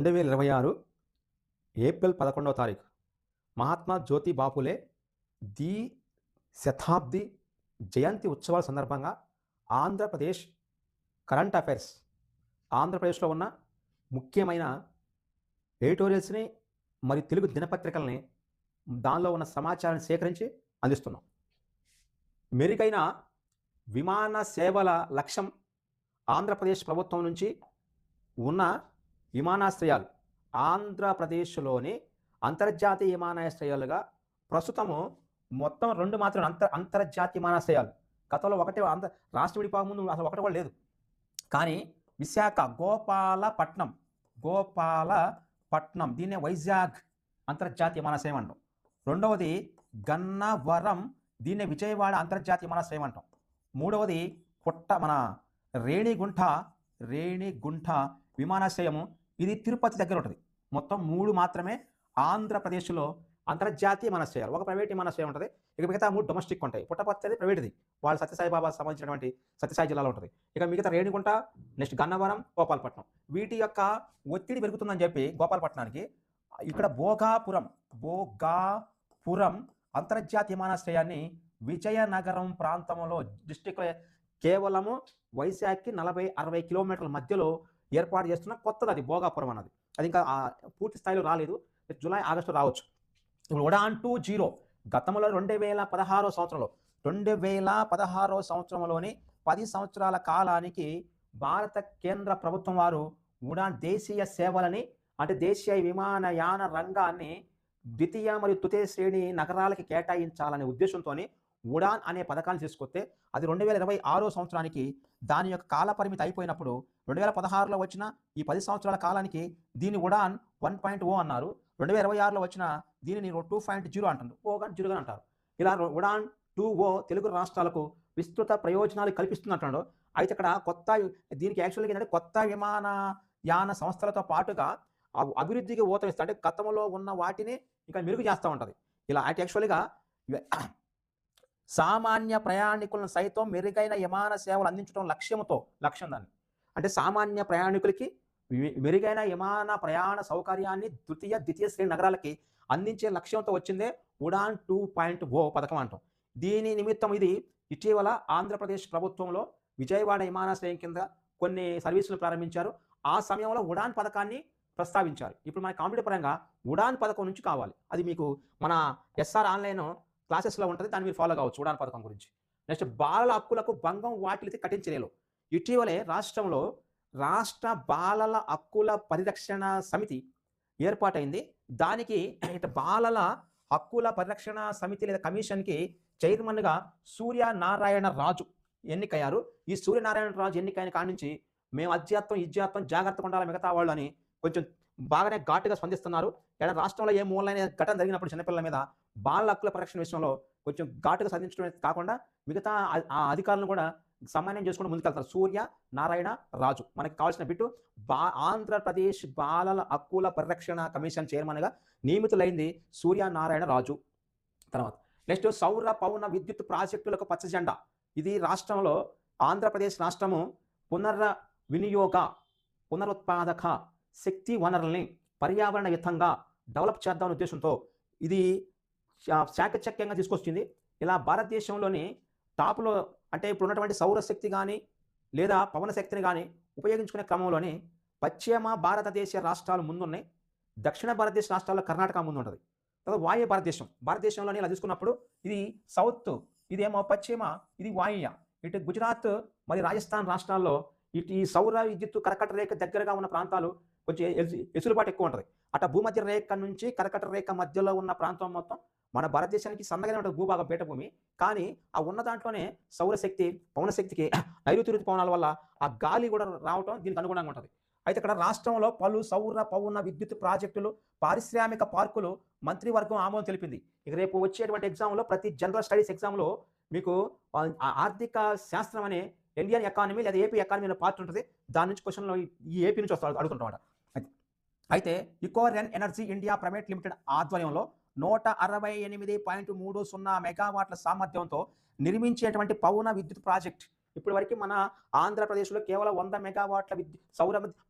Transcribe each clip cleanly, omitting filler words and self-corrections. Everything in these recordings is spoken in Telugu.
2026 ఏప్రిల్ 11వ తారీఖు మహాత్మా జ్యోతి బాపులే ది శతాబ్ది జయంతి ఉత్సవాల సందర్భంగా ఆంధ్రప్రదేశ్ కరెంట్ అఫైర్స్ ఆంధ్రప్రదేశ్లో ఉన్న ముఖ్యమైన ఎడిటోరియల్స్ని మరియు తెలుగు దినపత్రికల్ని దానిలో ఉన్న సమాచారాన్ని సేకరించి అందిస్తున్నాం. మెరుగైన విమాన సేవల లక్ష్యం ఆంధ్రప్రదేశ్ ప్రభుత్వం నుంచి ఉన్న విమానాశ్రయాలు ఆంధ్రప్రదేశ్లోని అంతర్జాతీయ విమానాశ్రయాలుగా ప్రస్తుతము మొత్తం 2 మాత్రం అంతర్జాతీయ విమానాశ్రయాలు. గతంలో ఒకటే రాష్ట్ర విడిపోక ముందు అసలు ఒకటి కూడా లేదు. కానీ విశాఖ గోపాలపట్నం దీన్నే వైజాగ్ అంతర్జాతీయ విమానాశ్రయం అంటాం. రెండవది గన్నవరం దీన్నే విజయవాడ అంతర్జాతీయ విమానాశ్రయం అంటాం. మూడవది మన రేణిగుంట విమానాశ్రయము ఇది తిరుపతి దగ్గర ఉంటుంది. మొత్తం 3 మాత్రమే ఆంధ్రప్రదేశ్లో అంతర్జాతీయ విమానాశ్రయాలు. ఒక ప్రైవేట్ విమానాశ్రయం ఉంటుంది, ఇక మిగతా 3 డొమెస్టిక్ ఉంటాయి. పుట్టపర్తి ప్రైవేట్ది, వాళ్ళ సత్యసాయిబాబా సంబంధించినటువంటి సత్యసాయి జిల్లాలో ఉంటుంది. ఇక మిగతా రేణిగుంట, నెక్స్ట్ గన్నవరం, గోపాలపట్నం. వీటి యొక్క ఒత్తిడి పెరుగుతుందని చెప్పి గోపాలపట్నానికి ఇక్కడ భోగాపురం అంతర్జాతీయ విమానాశ్రయాన్ని విజయనగరం ప్రాంతంలో డిస్టిక్లో కేవలము వైజాగ్కి 40-60 కిలోమీటర్ల మధ్యలో ఏర్పాటు చేస్తున్న కొత్తది అది భోగాపురం అన్నది. అది ఇంకా పూర్తి స్థాయిలో రాలేదు, జూలై ఆగస్టు రావచ్చు. ఇప్పుడు ఉడాన్ 2.0 గతంలో 2016 సంవత్సరంలోని 10 సంవత్సరాల కాలానికి భారత కేంద్ర ప్రభుత్వం వారు ఉడాన్ దేశీయ సేవలని అంటే దేశీయ విమానయాన రంగాన్ని ద్వితీయ మరియు తృతీయ శ్రేణి నగరాలకి కేటాయించాలనే ఉద్దేశంతో ఉడాన్ అనే పథకాన్ని తీసుకొస్తే అది 2026 సంవత్సరానికి దాని యొక్క కాల పరిమితి అయిపోయినప్పుడు 2016లో వచ్చిన ఈ 10 సంవత్సరాల కాలానికి దీన్ని ఉడాన్ 1.0 అన్నారు. 2026లో వచ్చిన దీనిని 2.0 అంటారు, ఓగా అంటారు. ఇలా ఉడాన్ 2.0 తెలుగు రాష్ట్రాలకు విస్తృత ప్రయోజనాలు కల్పిస్తున్నట్టు. అయితే ఇక్కడ దీనికి యాక్చువల్గా ఏంటంటే కొత్త విమానయాన సంస్థలతో పాటుగా అభివృద్ధికి ఊతమిస్తుంది. అంటే గతంలో ఉన్న వాటిని ఇంకా మెరుగు చేస్తూ ఉంటుంది. ఇలా అయితే యాక్చువల్గా సామాన్య ప్రయాణికులను సైతం మెరుగైన విమాన సేవలు అందించడం లక్ష్యం దాన్ని. అంటే సామాన్య ప్రయాణికులకి మెరుగైన విమాన ప్రయాణ సౌకర్యాన్ని ద్వితీయ శ్రేణి నగరాలకి అందించే లక్ష్యంతో వచ్చిందే ఉడాన్ 2.0 పథకం అంటాం. దీని నిమిత్తం ఇది ఇటీవల ఆంధ్రప్రదేశ్ ప్రభుత్వంలో విజయవాడ విమానాశ్రయం కింద కొన్ని సర్వీసులు ప్రారంభించారు. ఆ సమయంలో ఉడాన్ పథకాన్ని ప్రస్తావించారు. ఇప్పుడు మన కాంపిటేటివ్ పరంగా ఉడాన్ పథకం నుంచి కావాలి, అది మీకు మన ఎస్ఆర్ ఆన్లైన్ క్లాసెస్లో ఉంటుంది, దాన్ని మీరు ఫాలో కావచ్చు ఉడాన్ పథకం గురించి. నెక్స్ట్ బాలల హక్కులకు భంగం వాటిల్లితే కఠిన ఇటీవలే రాష్ట్రంలో రాష్ట్ర బాలల హక్కుల పరిరక్షణ సమితి ఏర్పాటైంది. దానికి బాలల హక్కుల పరిరక్షణ సమితి లేదా కమిషన్కి చైర్మన్గా సూర్యనారాయణ రాజు ఎన్నికయ్యారు. ఈ సూర్యనారాయణ రాజు ఎన్నికైన కాడి నుంచి మేము ఇజ్జాత్వం జాగ్రత్తగా ఉండాలి మిగతా వాళ్ళు అని కొంచెం బాగానే ఘాటుగా స్పందిస్తున్నారు. ఏదైనా రాష్ట్రంలో ఏ మూలైన ఘటన జరిగినప్పుడు చిన్నపిల్లల మీద బాలల హక్కుల పరిరక్షణ విషయంలో కొంచెం ఘాటుగా స్పందించడమే కాకుండా మిగతా ఆ అధికారులను కూడా సమన్వయం చేసుకుంటూ ముందుకెళ్తారు. సూర్య నారాయణ రాజు మనకి కావాల్సిన బిట్టు ఆంధ్రప్రదేశ్ బాలల హక్కుల పరిరక్షణ కమిషన్ చైర్మన్గా నియమితులైంది సూర్యనారాయణ రాజు. తర్వాత నెక్స్ట్ సౌర పవన విద్యుత్ ప్రాజెక్టులకు పచ్చ జెండా. ఇది రాష్ట్రంలో ఆంధ్రప్రదేశ్ రాష్ట్రము పునరుత్పాదక శక్తి వనరుల్ని పర్యావరణ హితంగా డెవలప్ చేద్దామనే ఉద్దేశంతో ఇది చాకచక్యంగా తీసుకొచ్చింది. ఇలా భారతదేశంలోని టాప్లో అంటే ఇప్పుడు ఉన్నటువంటి సౌరశక్తి కానీ లేదా పవన శక్తిని కానీ ఉపయోగించుకునే క్రమంలోని పశ్చిమ భారతదేశ రాష్ట్రాలు ముందున్నాయి, దక్షిణ భారతదేశ రాష్ట్రాల్లో కర్ణాటక ముందు ఉంటుంది. తర్వాత వాయు భారతదేశంలోని ఇలా తీసుకున్నప్పుడు ఇది సౌత్, ఇదేమో పశ్చిమ, ఇది వాయువ్య. ఇటు గుజరాత్ మరియు రాజస్థాన్ రాష్ట్రాల్లో ఇటు ఈ సౌర విద్యుత్ కర్కట రేఖ దగ్గరగా ఉన్న ప్రాంతాలు కొంచెం ఎసులుబాటు ఎక్కువ ఉంటుంది. అటు భూమధ్య రేఖ నుంచి కర్కట రేఖ మధ్యలో ఉన్న ప్రాంతం మొత్తం మన భారతదేశానికి సన్నగానే ఉంటుంది భూభాగం పీఠభూమి. కానీ ఆ ఉన్న దాంట్లోనే సౌరశక్తి పవనశక్తికి నైరుతి ఋతుపవనాల వల్ల ఆ గాలి కూడా రావటం దీనికి అనుగుణంగా ఉంటుంది. అయితే ఇక్కడ రాష్ట్రంలో పలు సౌర పవన విద్యుత్ ప్రాజెక్టులు పారిశ్రామిక పార్కులు మంత్రివర్గం ఆమోదం తెలిపింది. ఇక రేపు వచ్చేటువంటి ఎగ్జామ్లో ప్రతి జనరల్ స్టడీస్ ఎగ్జామ్లో మీకు ఆర్థిక శాస్త్రం అనే ఇండియన్ ఎకానమీ లేదా ఏపీ ఎకానమీ అనే పార్ట్ ఉంటుంది. దాని నుంచి క్వశ్చన్లో ఈ ఏపీ నుంచి అడుగుతుంటామాట. అయితే ఇకోరెన్ ఎనర్జీ ఇండియా ప్రైవేట్ లిమిటెడ్ ఆధ్వర్యంలో 168.30 మెగావాట్ల సామర్థ్యంతో నిర్మించేటువంటి పవన విద్యుత్ ప్రాజెక్ట్ ఇప్పటి వరకు మన ఆంధ్రప్రదేశ్లో కేవలం 100 మెగావాట్ల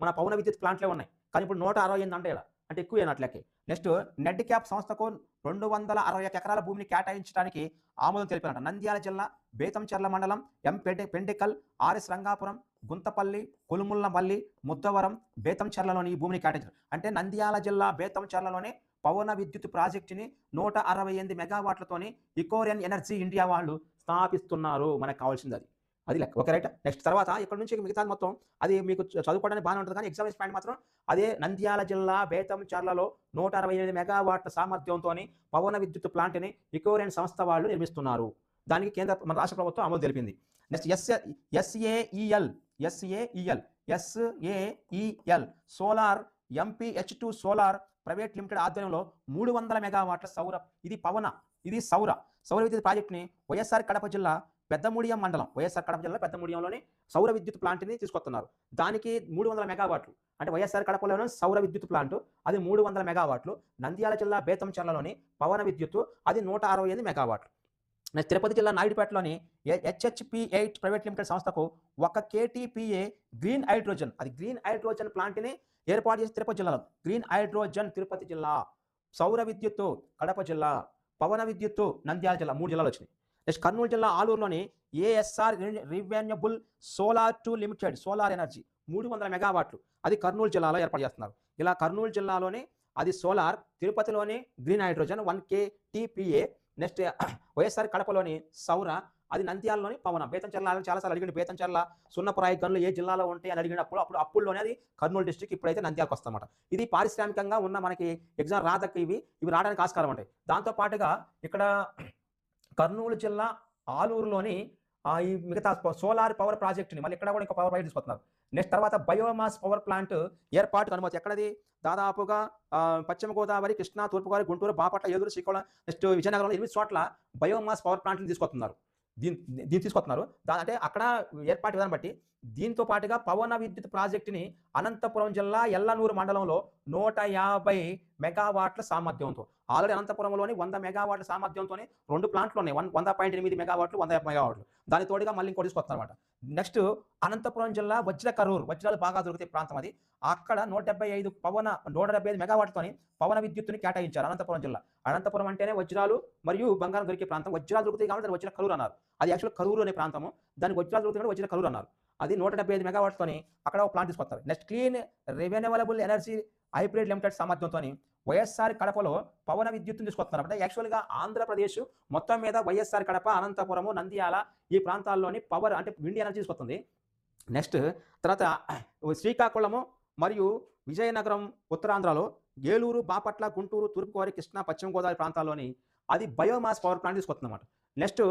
మన పవన విద్యుత్ ప్లాంట్లే ఉన్నాయి. కానీ ఇప్పుడు 168 అంటే ఈడ. అంటే ఎక్కువేనట్లకి. నెక్స్ట్ నెడ్ క్యాప్ సంస్థకు 261 ఎకరాల భూమిని కేటాయించడానికి ఆమోదం తెలిపారంట. నంద్యాల జిల్లా బేతంచెర్ల మండలం పెండెకల్, ఆర్ఎస్ రంగాపురం, గుంతపల్లి, కొలుముల్లపల్లి, ముద్దవరం, బేతంచెర్లలోని ఈ భూమిని కేటాయించారు. అంటే నంద్యాల జిల్లా బేతంచెర్లలోనే పవన విద్యుత్ ప్రాజెక్టుని 168 మెగావాట్లతోని ఇకోరియన్ ఎనర్జీ ఇండియా వాళ్ళు స్థాపిస్తున్నారు. మనకు కావాల్సింది అది. అది లెక్క. Okay right. నెక్స్ట్ తర్వాత ఇక్కడ నుంచి మిగతాది మొత్తం అది మీకు చదువుకోవడానికి బాగానే ఉంటుంది, కానీ ఎగ్జామినేషన్ పాయింట్ మాత్రం అదే నంద్యాల జిల్లా బేతంచెర్లలో 168 మెగావాట్ల సామర్థ్యంతో పవన విద్యుత్ ప్లాంట్ని ఇకోరియన్ సంస్థ వాళ్ళు నిర్మిస్తున్నారు. దానికి మన రాష్ట్ర ప్రభుత్వం ఆమోదం తెలిపింది. నెక్స్ట్ ఎస్ఏఈఎల్ సోలార్ ఎంపీహెచ్2 సోలార్ ప్రైవేట్ లిమిటెడ్ ఆధ్వర్యంలో 300 మెగావాట్ల ఇది సౌర విద్యుత్ ప్రాజెక్టుని వైఎస్ఆర్ కడప జిల్లా పెద్దముడియం మండలం, వైఎస్ఆర్ కడప జిల్లా పెద్దముడియంలోని సౌర విద్యుత్ ప్లాంట్ని తీసుకొస్తున్నారు. దానికి 300 మెగావాట్లు. అంటే వైఎస్ఆర్ కడపలోని సౌర విద్యుత్ ప్లాంట్ అది 300 మెగావాట్లు. నంద్యాల జిల్లా బేతంచెర్లలోని పవన విద్యుత్ అది 168 మెగావాట్లు. నెక్స్ట్ తిరుపతి జిల్లా నాయుడుపేటలోని హెచ్హెచ్పి8 ప్రైవేట్ లిమిటెడ్ సంస్థకు 1 KTPA గ్రీన్ హైడ్రోజన్ ప్లాంట్ని ఏర్పాటు చేసి తిరుపతి జిల్లాలో గ్రీన్ హైడ్రోజన్ తిరుపతి జిల్లా, సౌర విద్యుత్తు కడప జిల్లా, పవన విద్యుత్తు నంద్యాల జిల్లా, 3 జిల్లాలు వచ్చినాయి. నెక్స్ట్ కర్నూలు జిల్లా ఆలూరులోని ASR renewable solar 2 limited solar energy 300 మెగావాట్లు అది కర్నూలు జిల్లాలో ఏర్పాటు చేస్తున్నారు. ఇలా కర్నూలు జిల్లాలోని అది సోలార్, తిరుపతిలోని green hydrogen 1 KTPA, next YSR కడపలోని సౌర, అది నంద్యాలలోని పవన. బేతంచెర్ల చాలాసార్లు అడిగిన బేతంచెర్ల సున్నపురాయి గనులు ఏ జిల్లాలో ఉంటాయి అని అడిగినప్పుడు అప్పుడులోనే అది కర్నూలు డిస్ట్రిక్ట్, ఇప్పుడైతే నంద్యాలకు వస్తామన్నమాట. ఇది పారిశ్రామికంగా ఉన్న మనకి ఎగ్జామ్ రాదక్క ఇవి రావడానికి ఆస్కారం ఉంటాయి. దాంతోపాటుగా ఇక్కడ కర్నూలు జిల్లా ఆలూరులోని ఈ మిగతా సోలార్ పవర్ ప్రాజెక్టుని మళ్ళీ ఇక్కడ కూడా ఇంకా పవర్ ప్రాజెక్ట్ తీసుకొస్తున్నారు. నెక్స్ట్ తర్వాత బయోమాస్ పవర్ ప్లాంట్ ఏర్పాటుకు అనుమతి. ఎక్కడది? దాదాపుగా పశ్చిమ గోదావరి, కృష్ణా, తూర్పుగోదావరి, గుంటూరు, బాపట్ల, ఏలూరు, శ్రీకాకుళం, నెక్స్ట్ విజయనగరంలో 8 చోట్ల బయోమాస్ పవర్ ప్లాంట్ని తీసుకొస్తున్నారు. దీన్ని తీసుకొస్తున్నారు. అంటే అక్కడ ఏర్పాటు విధానం బట్టి దీంతో పాటుగా పవన విద్యుత్ ప్రాజెక్టుని అనంతపురం జిల్లా ఎల్లనూరు మండలంలో 150 మెగావాట్ల సామర్థ్యంతో, ఆల్రెడీ అనంతపురంలోని 100 మెగావాట్ల సామర్థ్యంతో 2 ప్లాంట్లు ఉన్నాయి. 100.8 మెగావాట్లు, 150 మెగావాట్లు. దాని తోడుగా మళ్ళీ ఇంకోటి తీసుకొస్తారన్నమాట. నెక్స్ట్ అనంతపురం జిల్లా వజ్రాలు బాగా దొరికితే ప్రాంతం అది. అక్కడ 175 మెగావాట్లతో పవన విద్యుత్తుని కేటాయించారు అనంతపురం జిల్లా. అనంతపురం అంటేనే వజ్రాలు మరియు బంగారం దొరికే ప్రాంతం. వజ్రాలు దొరుకుతాయి కాబట్టి వజ్ర కరూరు అన్నారు. అది యాక్చువల్ కరూరు అనే ప్రాంతము. దానికి వజ్రాలు దొరుకుతాయి వజ్ర కరూరు అన్నారు. అది 175 మెగావాట్లతోని అక్కడ ఒక ప్లాంట్ తీసుకొస్తారు. Next clean renewable energy hybrid limited సామర్థ్యంతో వైఎస్ఆర్ కడపలో పవన విద్యుత్తుని తీసుకొస్తున్నారు. అంటే యాక్చువల్గా ఆంధ్రప్రదేశ్ మొత్తం మీద వైఎస్ఆర్ కడప, అనంతపురము, నంద్యాల ఈ ప్రాంతాల్లోని పవర్ అంటే విండ్ ఎనర్జీ తీసుకొస్తుంది. నెక్స్ట్ తర్వాత శ్రీకాకుళము మరియు విజయనగరం ఉత్తరాంధ్రలో, ఏలూరు, బాపట్ల, గుంటూరు, తూర్పుగోదావరి, కృష్ణా, పశ్చిమ గోదావరి ప్రాంతాల్లోని అది బయోమాస్ పవర్ ప్లాంట్ తీసుకొస్తుందన్నమాట. నెక్స్ట్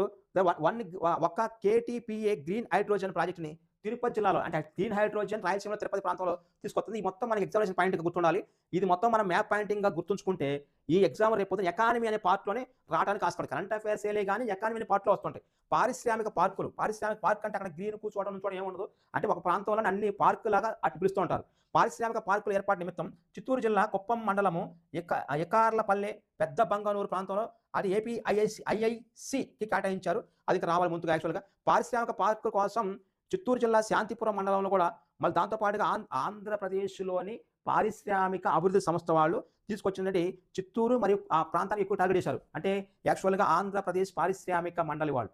1 KTPA గ్రీన్ హైడ్రోజన్ ప్రాజెక్ట్ని తిరుపతి జిల్లాలో, అంటే గ్రీన్ హైడ్రోజన్ రాయలసీమలో తిరుపతి ప్రాంతంలో తీసుకొస్తుంది. ఈ మొత్తం మనకి ఎగ్జామినేషన్ పాయింట్గా గుర్తుండాలి. ఇది మొత్తం మనం మ్యాప్ పాయింటింగ్గా గుర్తుంచుకుంటే ఈ ఎగ్జామ్ రేపు ఎకానమీ అనే పార్ట్లోనే రావడానికి ఆస్కారం. కరెంట్ అఫైర్స్ ఏలే కానీ ఎకానమీ అనే పార్ట్లో వస్తుంటాయి. పారిశ్రామిక పార్క్ అంటే అక్కడ గ్రీన్ కూర్చోవడం నుంచోవడం ఏముండదు. అంటే ఒక ప్రాంతంలో అన్ని పార్కు లాగా అటు పిలుస్తూ ఉంటారు. పారిశ్రామిక పార్కుల ఏర్పాటు నిమిత్తం చిత్తూరు జిల్లా కుప్పం మండలము ఎకార్లపల్లె పెద్ద బంగనూరు ప్రాంతంలో అది ఏపీ ఐఐసికి కేటాయించారు. అది రావాలి ముందుగా. యాక్చువల్గా పారిశ్రామిక పార్కు కోసం చిత్తూరు జిల్లా శాంతిపురం మండలంలో కూడా మళ్ళీ దాంతోపాటుగా ఆంధ్రప్రదేశ్లోని పారిశ్రామిక అభివృద్ధి సంస్థ వాళ్ళు తీసుకొచ్చినట్టు చిత్తూరు మరియు ఆ ప్రాంతానికి ఎక్కువ టార్గెట్ చేశారు. అంటే యాక్చువల్గా ఆంధ్రప్రదేశ్ పారిశ్రామిక మండలి వాళ్ళు.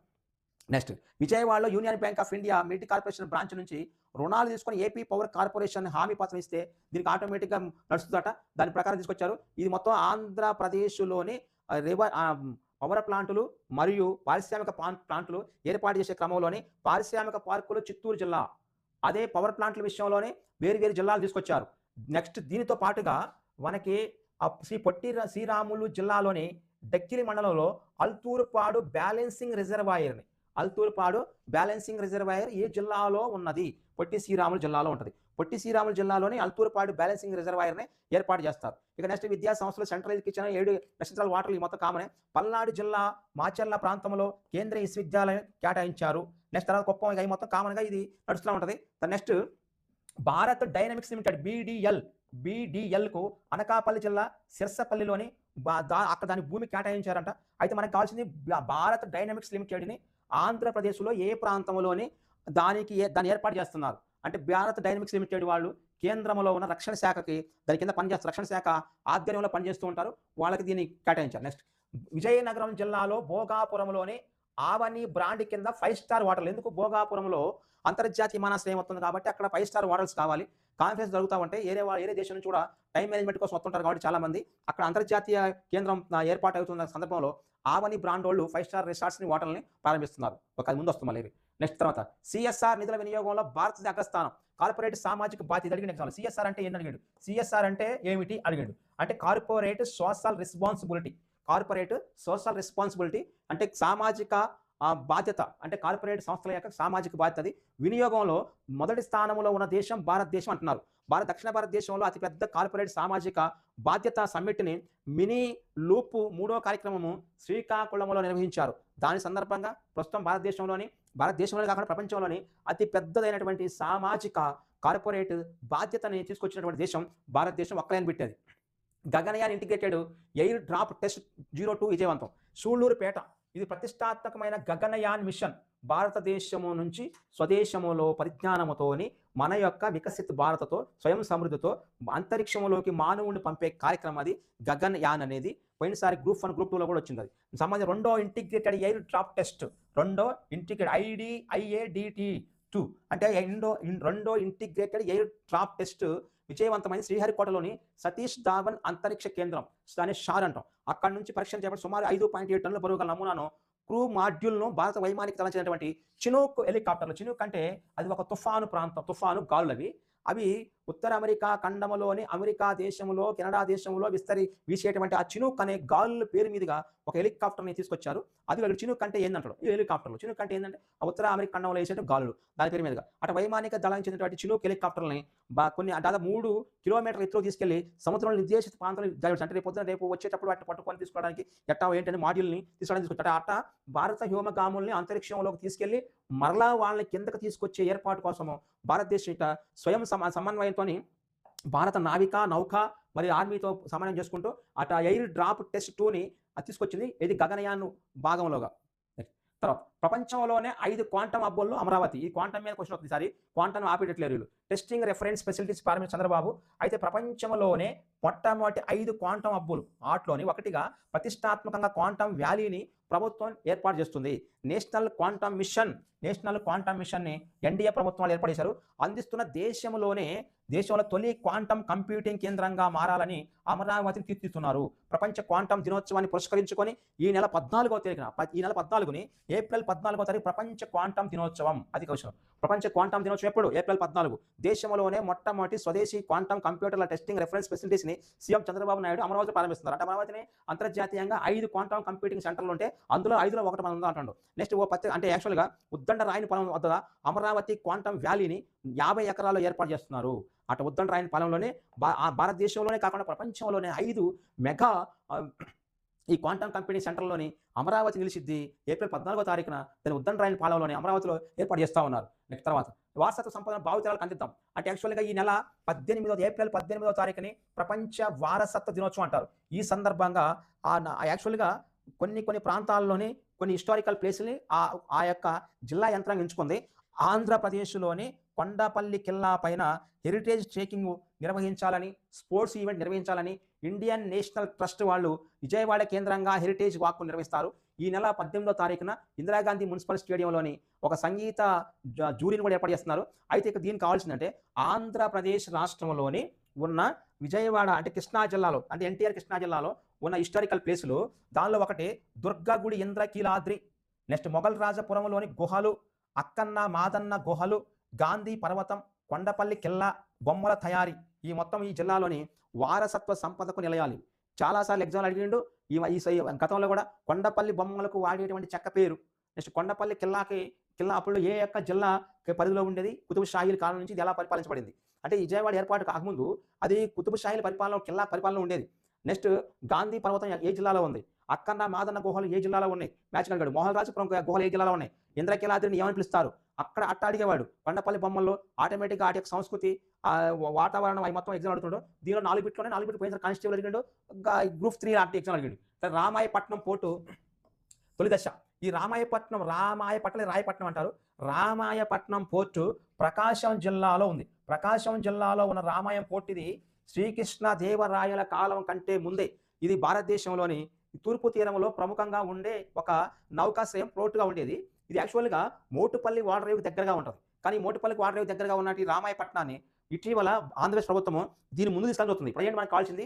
నెక్స్ట్ విజయవాడలో union bank of India mid corporation branch నుంచి రుణాలు తీసుకొని ఏపీ పవర్ కార్పొరేషన్ హామీ పత్రం ఇస్తే దీనికి ఆటోమేటిక్గా నడుస్తుందట. దాని ప్రకారం తీసుకొచ్చారు. ఇది మొత్తం ఆంధ్రప్రదేశ్లోని పవర్ ప్లాంటులు మరియు పారిశ్రామిక ప్లాంట్లు ఏర్పాటు చేసే క్రమంలోని పారిశ్రామిక పార్కులు చిత్తూరు జిల్లా, అదే పవర్ ప్లాంట్ల విషయంలోనే వేరు జిల్లాలు తీసుకొచ్చారు. నెక్స్ట్ దీనితో పాటుగా మనకి శ్రీ పొట్టి శ్రీరాములు జిల్లాలోని డక్కిలి మండలంలో అల్తూరుపాడు బ్యాలెన్సింగ్ రిజర్వాయర్ ఏ జిల్లాలో ఉన్నది? పొట్టి శ్రీరాములు జిల్లాలో ఉంటుంది. పొట్టి శ్రీరాములు జిల్లాలోని అల్తూరుపాడు బ్యాలెన్సింగ్ రిజర్వాయర్ని ఏర్పాటు చేస్తారు. ఇక నెక్స్ట్ విద్యా సంస్థలు సెంట్రలైజ్ కిచెన్ 7 నక్షత్రాల వాటర్లు ఈ మొత్తం కామనే. పల్నాడు జిల్లా మాచర్ల ప్రాంతంలో కేంద్రీయ విశ్వవిద్యాలయం కేటాయించారు. నెక్స్ట్ తర్వాత కుప్పం, ఇక మొత్తం కామన్గా ఇది నడుస్తూ ఉంటుంది. నెక్స్ట్ భారత్ డైనమిక్స్ లిమిటెడ్ BDLకు అనకాపల్లి జిల్లా సిర్సపల్లిలోని అక్కడ దాని భూమి కేటాయించారంట. అయితే మనకు కావాల్సింది భారత్ డైనమిక్స్ లిమిటెడ్ని ఆంధ్రప్రదేశ్లో ఏ ప్రాంతంలోని దాన్ని ఏర్పాటు చేస్తున్నారు అంటే భారత్ డైనమిక్స్ లిమిటెడ్ వాళ్ళు కేంద్రంలో ఉన్న రక్షణ శాఖకి దాని కింద పనిచేస్తారు. రక్షణ శాఖ ఆధ్వర్యంలో పనిచేస్తూ ఉంటారు. వాళ్ళకి దీన్ని కేటాయించారు. నెక్స్ట్ విజయనగరం జిల్లాలో భోగాపురంలోని ఆవని బ్రాండ్ కింద 5 స్టార్ హోటల్. ఎందుకు భోగాపురంలో అంతర్జాతీయ విమానాశ్రయం వస్తుంది కాబట్టి అక్కడ 5 స్టార్ హోటల్స్ కావాలి. కాన్ఫరెన్స్ జరుగుతూ ఉంటే ఏరే దేశం నుంచి కూడా టైం మేనేజ్మెంట్ కోసం వస్తుంటారు కాబట్టి చాలామంది అక్కడ అంతర్జాతీయ కేంద్రం ఏర్పాటు అవుతున్న సందర్భంలో ఆవని బ్రాండ్ వాళ్ళు 5 స్టార్ రిసార్ట్స్ని హోటల్ని ప్రారంభిస్తున్నారు. ఒక అది ముందు వస్తుంది మళ్ళీ. నెక్స్ట్ తర్వాత సిఎస్ఆర్ నిధుల వినియోగంలో భారతదేశ అగ్రస్థానం. కార్పొరేట్ సామాజిక బాధ్యత అడిగిన ఎగ్జామ్. సిఎస్ఆర్ అంటే ఏంటి అడిగాడు. సిఎస్ఆర్ అంటే ఏమిటి అడిగాడు. అంటే corporate social responsibility. Corporate social responsibility అంటే సామాజిక బాధ్యత. అంటే కార్పొరేట్ సంస్థల యొక్క సామాజిక బాధ్యత. అది వినియోగంలో మొదటి స్థానంలో ఉన్న దేశం భారతదేశం అంటున్నారు. దక్షిణ భారతదేశంలో అతిపెద్ద కార్పొరేట్ సామాజిక బాధ్యత సమ్మిట్ని మినీ లూప్ 3వ కార్యక్రమము శ్రీకాకుళంలో నిర్వహించారు. దాని సందర్భంగా ప్రస్తుతం భారతదేశంలోనే కాకుండా ప్రపంచంలోని అతి పెద్దదైనటువంటి సామాజిక కార్పొరేట్ బాధ్యతని తీసుకొచ్చినటువంటి దేశం భారతదేశం ఒక్కలేని పెట్టేది. Gaganyaan integrated air drop test 02 విజయవంతం. సూళ్లూరుపేట ఇది ప్రతిష్టాత్మకమైన గగనయాన్ మిషన్. భారతదేశము నుంచి స్వదేశములో పరిజ్ఞానముతోని మన యొక్క వికసిత భారతతో స్వయం సమృద్ధితో అంతరిక్షంలోకి మానవుడిని పంపే కార్యక్రమం అది గగనయాన్ అనేది. పోయినసారి గ్రూప్ 1 గ్రూప్ 2లో కూడా వచ్చింది. అది సంబంధించిన రెండో ఇంటిగ్రేటెడ్ ఎయిర్ డ్రాప్ టెస్ట్. రెండో ఇంటిగ్రేటెడ్ IADT2 అంటే రెండో ఇంటిగ్రేటెడ్ ఎయిర్ డ్రాప్ టెస్ట్ విజయవంతమైన శ్రీహరికోటలోని సతీష్ ధావన్ అంతరిక్ష కేంద్రం దాన్ని షార్ అంటాం. అక్కడ నుంచి పరీక్షలు చేపట్టి సుమారు 5.7 టన్నుల బరువు గల నమూనాను క్రూ మాడ్యూల్ను భారత వైమానిక దళం చెందినటువంటి చినూక్ హెలికాప్టర్లు. చినూక్ అంటే అది ఒక తుఫాను ప్రాంతం, తుఫాను గాలులు అవి ఉత్తర అమెరికా ఖండములోని అమెరికా దేశంలో కెనడా దేశంలో వీసేటువంటి ఆ చినూక్ అనే గాలుల పేరు మీదుగా ఒక హెలికాప్టర్ని తీసుకొచ్చారు. అది ఇక్కడ చినూక్ అంటే ఏంటంటాడు ఈ హెలికాప్టర్లు. చినూక్ అంటే ఏంటంటే ఉత్తర అమెరికా ఖండంలో వేసే గాలులు దాని పేరు మీదుగా అటు వైమానిక దళానికి చెందినటువంటి చినూక్ హెలికాప్టర్ని కొన్ని దాదాపు 3 కిలోమీటర్ల ఎత్తులో తీసుకెళ్లి సముద్రంలో నిర్దేశిత ప్రాంతంలో అంటే రేపు వచ్చేటప్పుడు వాటిని పట్టుకొని తీసుకోవడానికి ఎట్టా ఏంటంటే మాడ్యూల్ని తీసుకొచ్చారు. అట్ట భారత వ్యోమగాముల్ని అంతరిక్షంలోకి తీసుకెళ్లి మరలా వాళ్ళని కిందకు తీసుకొచ్చే ఏర్పాటు కోసము భారతదేశం ఇట స్వయం సమన్వయంతో భారత నావిక నౌక మరియు ఆర్మీతో సమన్వయం చేసుకుంటూ అటు ఎయిర్ డ్రాప్ టెస్ట్ 2ని తీసుకొచ్చింది. ఇది గగనయాన్ భాగంలోగా. తర్వాత ప్రపంచంలోనే 5 క్వాంటమ్ హబ్బుల్లో అమరావతి. ఈ క్వాంటమ్ మీద క్వశ్చన్ అవుతుంది. ఈసారి క్వాంటమ్ ఆపేటట్లేరు. టెస్టింగ్ రెఫరెన్స్ ఫెసిలిటీస్ ప్రారంభించిన చంద్రబాబు. అయితే ప్రపంచంలోనే మొట్టమొదటి 5 క్వాంటమ్ హబ్బులు వాటిలోని ఒకటిగా ప్రతిష్టాత్మకంగా క్వాంటమ్ వ్యాలీని ప్రభుత్వం ఏర్పాటు చేస్తుంది. నేషనల్ క్వాంటమ్ మిషన్ని ఎన్డీఏ ప్రభుత్వాలు ఏర్పాటు చేశారు. అందిస్తున్న దేశంలో తొలి క్వాంటమ్ కంప్యూటింగ్ కేంద్రంగా మారాలని అమరావతిని తీర్చిదిద్దుతున్నారు. ప్రపంచ క్వాంటమ్ దినోత్సవాన్ని పురస్కరించుకొని ఈ నెల 14ని ఏప్రిల్ 14వ తారీఖు ప్రపంచ క్వాంటమ్ దినోత్సవం. అది క్వశ్చన్. ప్రపంచ క్వాంటమ్ దినోత్సవం ఎప్పుడు? ఏప్రిల్ 14. దేశంలోనే మొట్టమొదటి స్వదేశీ క్వాంటమ్ కంప్యూటర్ల టెస్టింగ్ రెఫరెన్స్ ఫెసిలిటీస్ని సీఎం చంద్రబాబు నాయుడు అమరావతి ప్రారంభిస్తున్నారు. అంటే అమరావతిని అంతర్జాతీయంగా 5 క్వాంటమ్ కంప్యూటింగ్ సెంటర్లు ఉంటే అందులో 5లో ఒకటి మనం ఉందా అంటాడు. నెక్స్ట్ అంటే యాక్చువల్గా ఉద్దండ రాయని పొలం వద్ద అమరావతి క్వాంటమ్ వ్యాలీని 50 ఎకరాల్లో ఏర్పాటు చేస్తున్నారు. అటు ఉద్దండ రాయని పొలంలోనే భారతదేశంలోనే కాకుండా ప్రపంచంలోనే 5 మెగా ఈ క్వాంటమ్ కంపెనీ సెంటర్లోని అమరావతి నిలిచిద్ది. ఏప్రిల్ 14వ తారీఖున దాని ఉద్దండ రాయని పాలెంలోని అమరావతిలో ఏర్పాటు చేస్తూ ఉన్నారు. నెక్స్ట్ తర్వాత వారసత్వ సంపదను భావితరాలకు అందిద్దాం. అంటే యాక్చువల్గా ఈ నెల ఏప్రిల్ 18వ తారీఖుని ప్రపంచ వారసత్వ దినోత్సవం అంటారు. ఈ సందర్భంగా యాక్చువల్గా కొన్ని ప్రాంతాల్లోని కొన్ని హిస్టారికల్ ప్లేస్ని ఆ యొక్క జిల్లా యంత్రాంగం ఎంచుకుంది. ఆంధ్రప్రదేశ్లోని కొండపల్లి కిల్లా పైన హెరిటేజ్ ట్రెక్కింగ్ నిర్వహించాలని, స్పోర్ట్స్ ఈవెంట్ నిర్వహించాలని ఇండియన్ నేషనల్ ట్రస్ట్ వాళ్ళు విజయవాడ కేంద్రంగా హెరిటేజ్ వాక్ నిర్వహిస్తారు. ఈ నెల 18వ తారీఖున ఇందిరాగాంధీ మున్సిపల్ స్టేడియంలోని ఒక సంగీత జూరీని కూడా ఏర్పాటు చేస్తున్నారు. అయితే ఇక దీనికి కావాల్సిందంటే ఆంధ్రప్రదేశ్ రాష్ట్రంలోని ఉన్న విజయవాడ అంటే కృష్ణా జిల్లాలో అంటే ఎన్టీఆర్ కృష్ణా జిల్లాలో ఉన్న హిస్టారికల్ ప్లేసులు దానిలో ఒకటి దుర్గాగుడి ఇంద్రకీలాద్రి, నెక్స్ట్ మొఘల్ రాజపురంలోని గుహలు, అక్కన్న మాదన్న గుహలు, గాంధీ పర్వతం, కొండపల్లి కిల్లా, బొమ్మల తయారీ. ఈ మొత్తం ఈ జిల్లాలోని వారసత్వ సంపదకు నిలయాలి. చాలాసార్లు ఎగ్జామ్లు అడిగిండు. ఈ గతంలో కూడా కొండపల్లి బొమ్మలకు వాడేటువంటి చెక్క పేరు. నెక్స్ట్ కొండపల్లి కిల్లా అప్పుడు ఏ యొక్క జిల్లా పరిధిలో ఉండేది? కుతుబ్ షాహీల కాలం నుంచి ఇది ఎలా పరిపాలించబడింది అంటే విజయవాడ ఏర్పాటు కాకముందు అది కుతుబ్ షాహీల పరిపాలన కిల్లా పరిపాలన ఉండేది. నెక్స్ట్ గాంధీ పర్వతం ఏ జిల్లాలో ఉంది? అక్కన్న మాదన్న గుహలు ఏ జిల్లాలో ఉన్నాయి? మ్యాచ్ కలగాడు. మోహన్ రాజపురం గుహలు ఏ జిల్లాలో ఉన్నాయి? ఇంద్రకీలాద్రిని ఏమని పిలుస్తారు? అక్కడ అడిగేవాడు. కొండపల్లి బొమ్మల్లో ఆటోమేటిక్గా వాటి యొక్క సంస్కృతి వాతావరణం అవి మొత్తం ఎగ్జామ్ అడుగుతుండడు. దీనిలో 4 బిట్లు పోయిన కానిస్టేబుల్ అడిగాడు. గ్రూప్ 3 లాంటి ఎగ్జామ్ అడిగాడు. రామాయపట్నం పోర్టు తొలి దశ. ఈ రామాయపట్నం రాయపట్నం అంటారు. రామాయపట్నం పోర్టు ప్రకాశం జిల్లాలో ఉంది. ప్రకాశం జిల్లాలో ఉన్న రామాయం పోర్ట్ ఇది శ్రీకృష్ణ దేవరాయల కాలం కంటే ముందే ఇది భారతదేశంలోని తూర్పు తీరంలో ప్రముఖంగా ఉండే ఒక నౌకాశ్రయం పోర్టుగా ఉండేది. ఇది యాక్చువల్‌గా మోటుపల్లి ఓడరేవుకి దగ్గరగా ఉంటది. కానీ మోటుపల్లికి ఓడరేవుకి దగ్గరగా ఉన్నటి రామాయపట్నాన్ని ఇటీవల ఆంధ్రప్రదేశ్ ప్రభుత్వము దీన్ని ముందుకు తీసుకెళ్ళబోతుంది. ఇప్పుడేంటి మనకు కావాల్సింది